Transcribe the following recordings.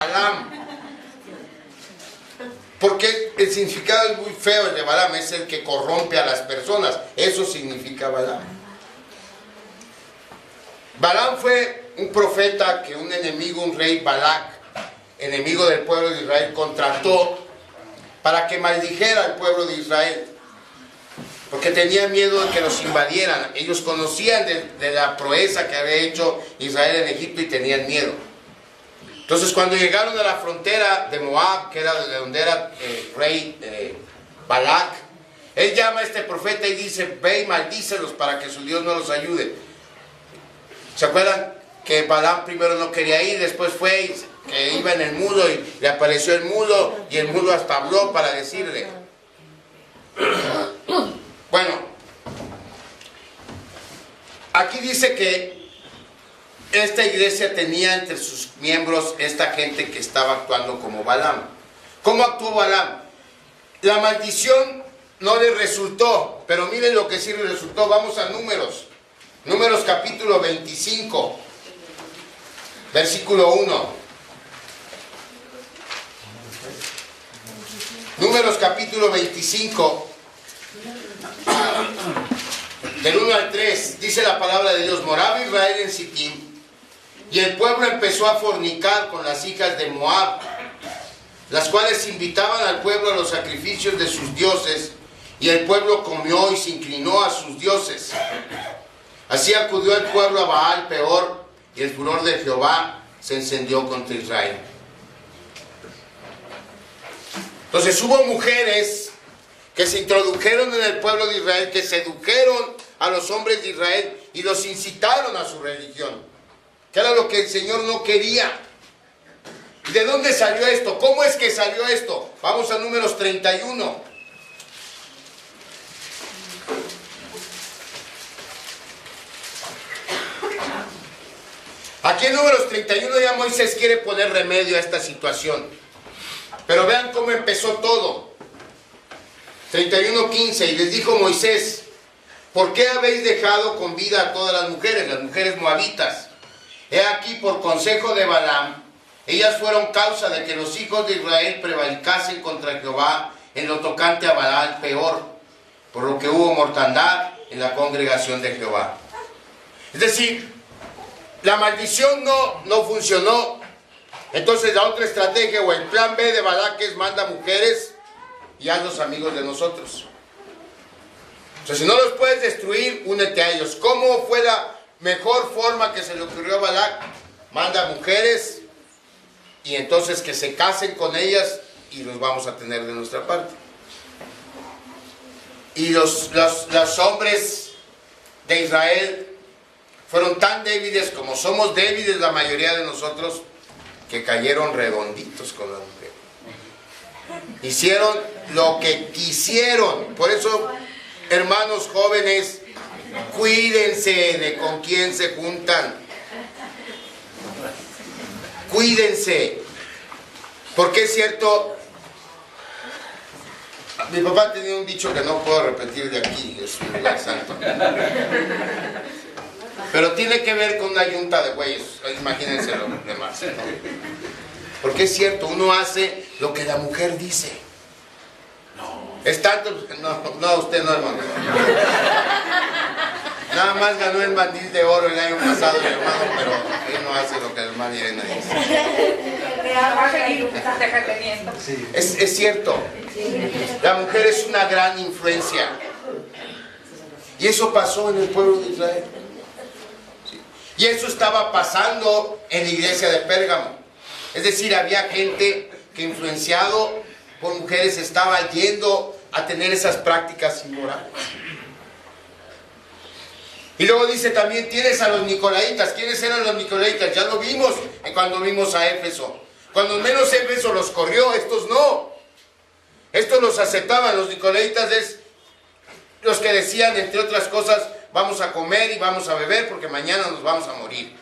Balaam. Porque el significado es muy feo de Balaam, es el que corrompe a las personas. Eso significa Balaam. Balaam fue un profeta que un enemigo, un rey Balac, enemigo del pueblo de Israel, contrató para que maldijera al pueblo de Israel. Porque tenía miedo de que los invadieran. Ellos conocían de la proeza que había hecho Israel en Egipto y tenían miedo. Entonces cuando llegaron a la frontera de Moab, que era de donde era rey Balac, él llama a este profeta y dice: ve y maldícelos para que su Dios no los ayude. ¿Se acuerdan que Balaam primero no quería ir, después fue que iba en el mulo y le apareció el mulo y el mulo hasta habló para decirle? Bueno, aquí dice que esta iglesia tenía entre sus miembros esta gente que estaba actuando como Balaam. ¿Cómo actuó Balaam? La maldición no le resultó, pero miren lo que sí le resultó. Vamos a Números. Números capítulo 25, versículo 1. Números capítulo 25, del 1 al 3, dice la palabra de Dios: moraba Israel en Sittim, y el pueblo empezó a fornicar con las hijas de Moab, las cuales invitaban al pueblo a los sacrificios de sus dioses, y el pueblo comió y se inclinó a sus dioses. Así acudió el pueblo a Baal Peor, y el furor de Jehová se encendió contra Israel. Entonces hubo mujeres que se introdujeron en el pueblo de Israel, que sedujeron a los hombres de Israel y los incitaron a su religión, que era lo que el Señor no quería. ¿De dónde salió esto? ¿Cómo es que salió esto? Vamos a Números 31. Aquí en Números 31 ya Moisés quiere poner remedio a esta situación. Pero vean cómo empezó todo. 31:15, y les dijo Moisés: ¿por qué habéis dejado con vida a todas las mujeres moabitas? He aquí, por consejo de Balaam, ellas fueron causa de que los hijos de Israel prevaricasen contra Jehová en lo tocante a Baal Peor, por lo que hubo mortandad en la congregación de Jehová. Es decir, la maldición no funcionó. Entonces la otra estrategia o el plan B de Balac es: manda mujeres y hazlos amigos de nosotros. O sea, si no los puedes destruir, únete a ellos. ¿Cómo fue la mejor forma que se le ocurrió a Balac? Manda mujeres y entonces que se casen con ellas y los vamos a tener de nuestra parte. Y los hombres de Israel fueron tan débiles como somos débiles la mayoría de nosotros, que cayeron redonditos con la mujer. Hicieron lo que quisieron. Por eso, hermanos jóvenes, cuídense de con quién se juntan. Cuídense. Porque es cierto, mi papá tenía un dicho que no puedo repetir de aquí, es un lugar santo. Pero tiene que ver con una yunta de güeyes, imagínense lo demás, ¿no? Porque es cierto, uno hace lo que la mujer dice. Es tanto, no, usted no, hermano. Nada más ganó el mandil de oro el año pasado, mi hermano, pero él no hace lo que el hermano Irena dice. Es cierto, la mujer es una gran influencia. Y eso pasó en el pueblo de Israel. Y eso estaba pasando en la iglesia de Pérgamo. Es decir, había gente que, influenciado por mujeres, estaba yendo a tener esas prácticas inmorales. Y luego dice también: tienes a los nicolaitas. ¿Quiénes eran los nicolaitas? Ya lo vimos cuando vimos a Éfeso. Cuando menos Éfeso los corrió, estos no. Estos los aceptaban. Los nicolaitas es los que decían, entre otras cosas: vamos a comer y vamos a beber porque mañana nos vamos a morir,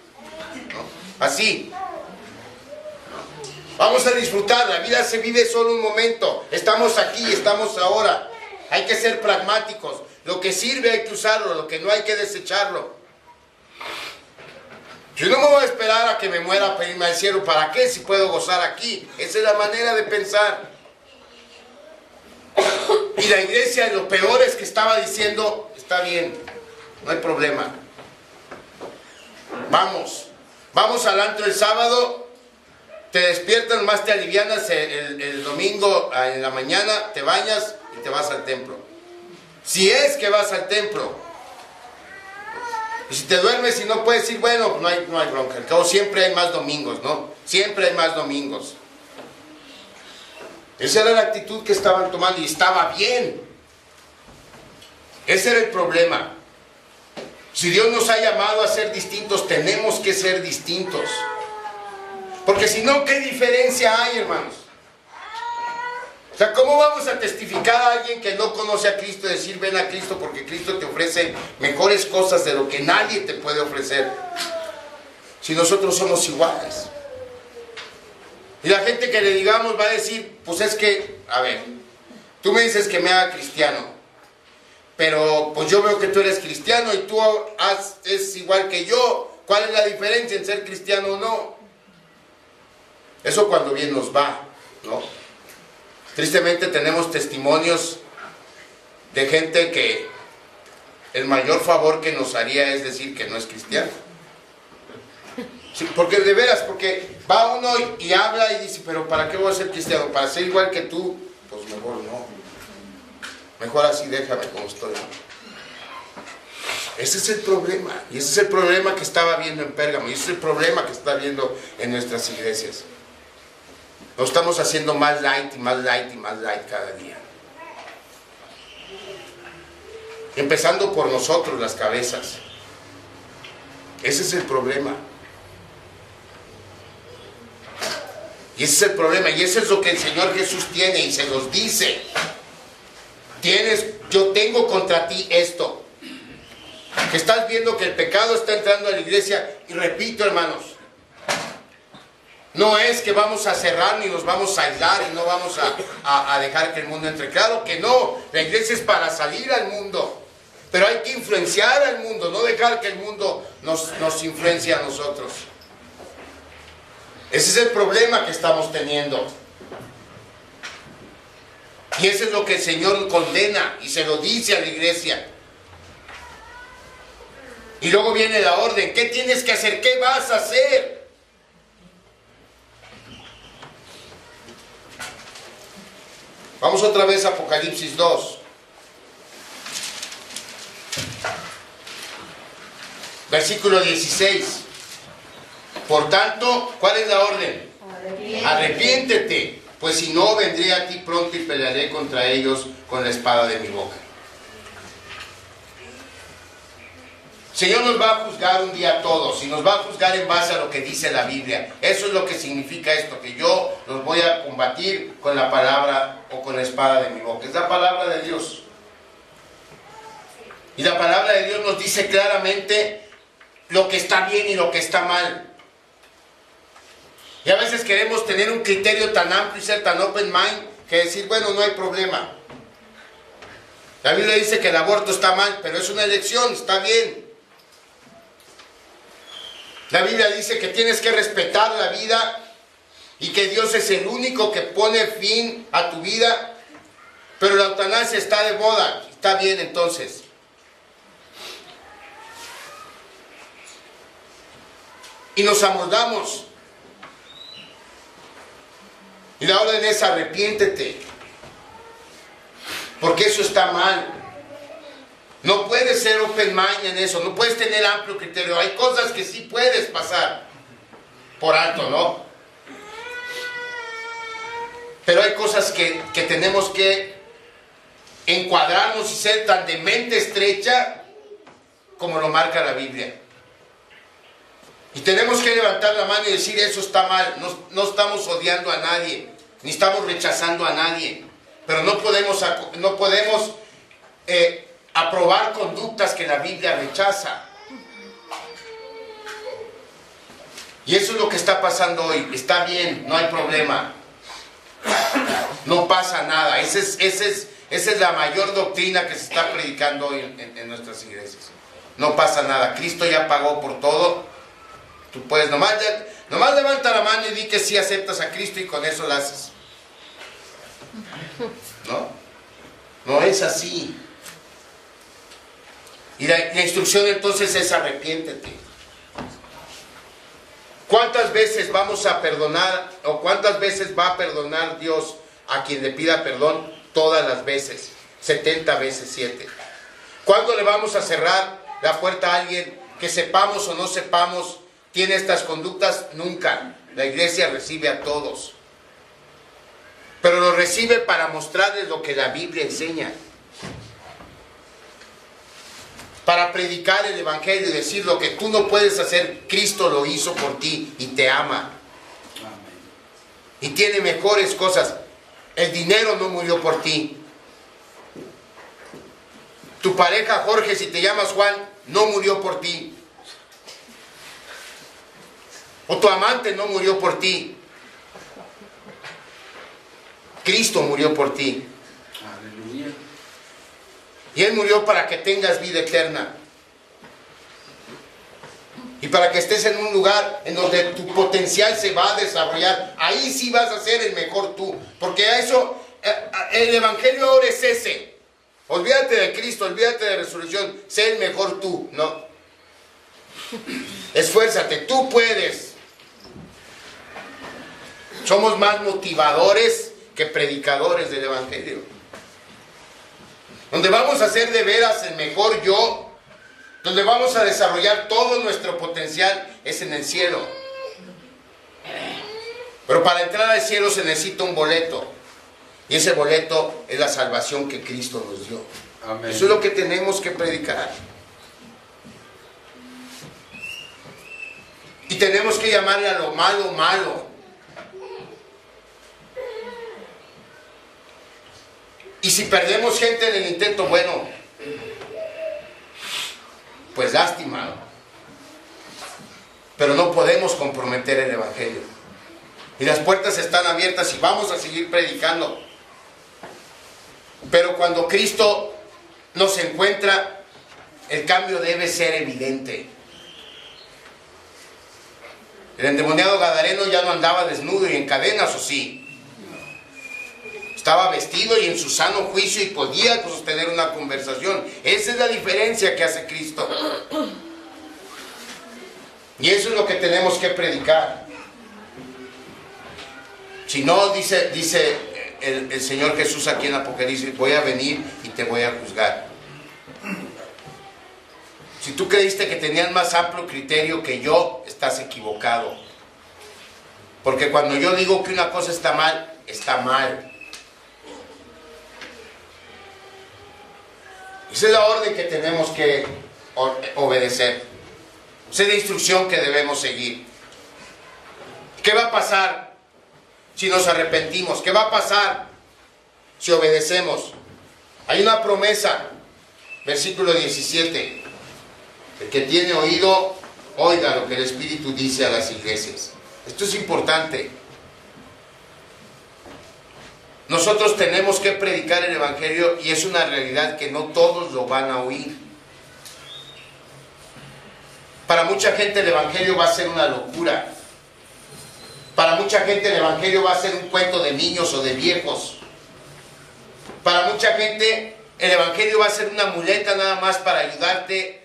¿no? Así. Vamos a disfrutar, la vida se vive solo un momento. Estamos aquí, estamos ahora. Hay que ser pragmáticos. Lo que sirve hay que usarlo, lo que no hay que desecharlo. Yo no me voy a esperar a que me muera para irme al cielo. ¿Para qué? Si puedo gozar aquí. Esa es la manera de pensar. Y la iglesia, lo peor es que estaba diciendo, está bien, no hay problema. Vamos al antro el sábado, te despiertas, más te alivianas el domingo en la mañana, te bañas y te vas al templo. Si es que vas al templo. Y si te duermes y no puedes ir, bueno, no hay bronca. Al cabo siempre hay más domingos, ¿no? Siempre hay más domingos. Esa era la actitud que estaban tomando y estaba bien. Ese era el problema. Si Dios nos ha llamado a ser distintos, tenemos que ser distintos. Porque si no, ¿qué diferencia hay, hermanos? O sea, ¿cómo vamos a testificar a alguien que no conoce a Cristo y decir, ven a Cristo, porque Cristo te ofrece mejores cosas de lo que nadie te puede ofrecer? Si nosotros somos iguales. Y la gente que le digamos va a decir, pues es que, a ver, tú me dices que me haga cristiano, pero pues yo veo que tú eres cristiano y tú es igual que yo. ¿Cuál es la diferencia en ser cristiano o no? Eso cuando bien nos va, ¿no? Tristemente tenemos testimonios de gente que el mayor favor que nos haría es decir que no es cristiano. Sí, porque de veras, porque va uno y habla y dice, pero ¿para qué voy a ser cristiano? ¿Para ser igual que tú? Pues mejor no. Mejor así déjame como estoy. Ese es el problema. Y ese es el problema que estaba viendo en Pérgamo. Y ese es el problema que está viendo en nuestras iglesias. Lo estamos haciendo más light y más light y más light cada día. Empezando por nosotros, las cabezas. Ese es el problema. Y ese es el problema. Y eso es lo que el Señor Jesús tiene y se los dice. Yo tengo contra ti esto. Que estás viendo que el pecado está entrando a la iglesia. Y repito, hermanos, no es que vamos a cerrar ni nos vamos a aislar y no vamos a dejar que el mundo entre. Claro que no. La iglesia es para salir al mundo. Pero hay que influenciar al mundo, no dejar que el mundo nos influencie a nosotros. Ese es el problema que estamos teniendo. Y eso es lo que el Señor condena y se lo dice a la iglesia. Y luego viene la orden. ¿Qué tienes que hacer? ¿Qué vas a hacer? Vamos otra vez a Apocalipsis 2. Versículo 16. Por tanto, ¿cuál es la orden? Arrepiéntete, pues si no, vendré a ti pronto y pelearé contra ellos con la espada de mi boca. El Señor nos va a juzgar un día a todos y nos va a juzgar en base a lo que dice la Biblia. Eso es lo que significa esto, que yo los voy a combatir con la palabra o con la espada de mi boca. Es la palabra de Dios. Y la palabra de Dios nos dice claramente lo que está bien y lo que está mal. Y a veces queremos tener un criterio tan amplio y ser tan open mind que decir, bueno, no hay problema. La Biblia dice que el aborto está mal, pero es una elección, está bien. La Biblia dice que tienes que respetar la vida y que Dios es el único que pone fin a tu vida, pero la eutanasia está de moda, está bien entonces. Y nos amoldamos. Y la orden es arrepiéntete. Porque eso está mal. No puedes ser open mind en eso. No puedes tener amplio criterio. Hay cosas que sí puedes pasar por alto, ¿no? Pero hay cosas que tenemos que encuadrarnos y ser tan de mente estrecha como lo marca la Biblia. Y tenemos que levantar la mano y decir, eso está mal. No estamos odiando a nadie, ni estamos rechazando a nadie. Pero no podemos aprobar conductas que la Biblia rechaza. Y eso es lo que está pasando hoy. Está bien, no hay problema. No pasa nada. Esa es la mayor doctrina que se está predicando hoy en nuestras iglesias. No pasa nada. Cristo ya pagó por todo. Tú puedes, nomás levanta la mano y di que sí aceptas a Cristo y con eso lo haces. No es así. Y la instrucción entonces es arrepiéntete. ¿Cuántas veces vamos a perdonar o cuántas veces va a perdonar Dios a quien le pida perdón? Todas las veces, 70 veces 7. ¿Cuándo le vamos a cerrar la puerta a alguien que sepamos o no sepamos tiene estas conductas? Nunca. La iglesia recibe a todos. Pero lo recibe para mostrarles lo que la Biblia enseña. Para predicar el evangelio y decir lo que tú no puedes hacer, Cristo lo hizo por ti y te ama. Y tiene mejores cosas. El dinero no murió por ti. Tu pareja Jorge, si te llamas Juan, no murió por ti. O tu amante no murió por ti. Cristo murió por ti. Aleluya. Y Él murió para que tengas vida eterna. Y para que estés en un lugar en donde tu potencial se va a desarrollar. Ahí sí vas a ser el mejor tú. Porque a eso, el evangelio ahora es ese. Olvídate de Cristo, olvídate de resurrección. Sé el mejor tú. No. Esfuérzate, tú puedes. Somos más motivadores que predicadores del evangelio. Donde vamos a ser de veras el mejor yo. Donde vamos a desarrollar todo nuestro potencial es en el cielo. Pero para entrar al cielo se necesita un boleto. Y ese boleto es la salvación que Cristo nos dio. Amén. Eso es lo que tenemos que predicar. Y tenemos que llamarle a lo malo, malo. Y si perdemos gente en el intento, bueno, pues lástima. Pero no podemos comprometer el evangelio. Y las puertas están abiertas y vamos a seguir predicando. Pero cuando Cristo nos encuentra, el cambio debe ser evidente. El endemoniado gadareno ya no andaba desnudo y en cadenas, ¿o sí? Estaba vestido y en su sano juicio y podía sostener una conversación. Esa es la diferencia que hace Cristo. Y eso es lo que tenemos que predicar. Si no, dice el Señor Jesús aquí en Apocalipsis, voy a venir y te voy a juzgar. Si tú creíste que tenías más amplio criterio que yo, estás equivocado. Porque cuando yo digo que una cosa está mal, está mal. Esa es la orden que tenemos que obedecer. Esa es la instrucción que debemos seguir. ¿Qué va a pasar si nos arrepentimos? ¿Qué va a pasar si obedecemos? Hay una promesa, versículo 17. El que tiene oído, oiga lo que el Espíritu dice a las iglesias. Esto es importante. Nosotros tenemos que predicar el evangelio y es una realidad que no todos lo van a oír. Para mucha gente el evangelio va a ser una locura. Para mucha gente el evangelio va a ser un cuento de niños o de viejos. Para mucha gente el evangelio va a ser una muleta nada más para ayudarte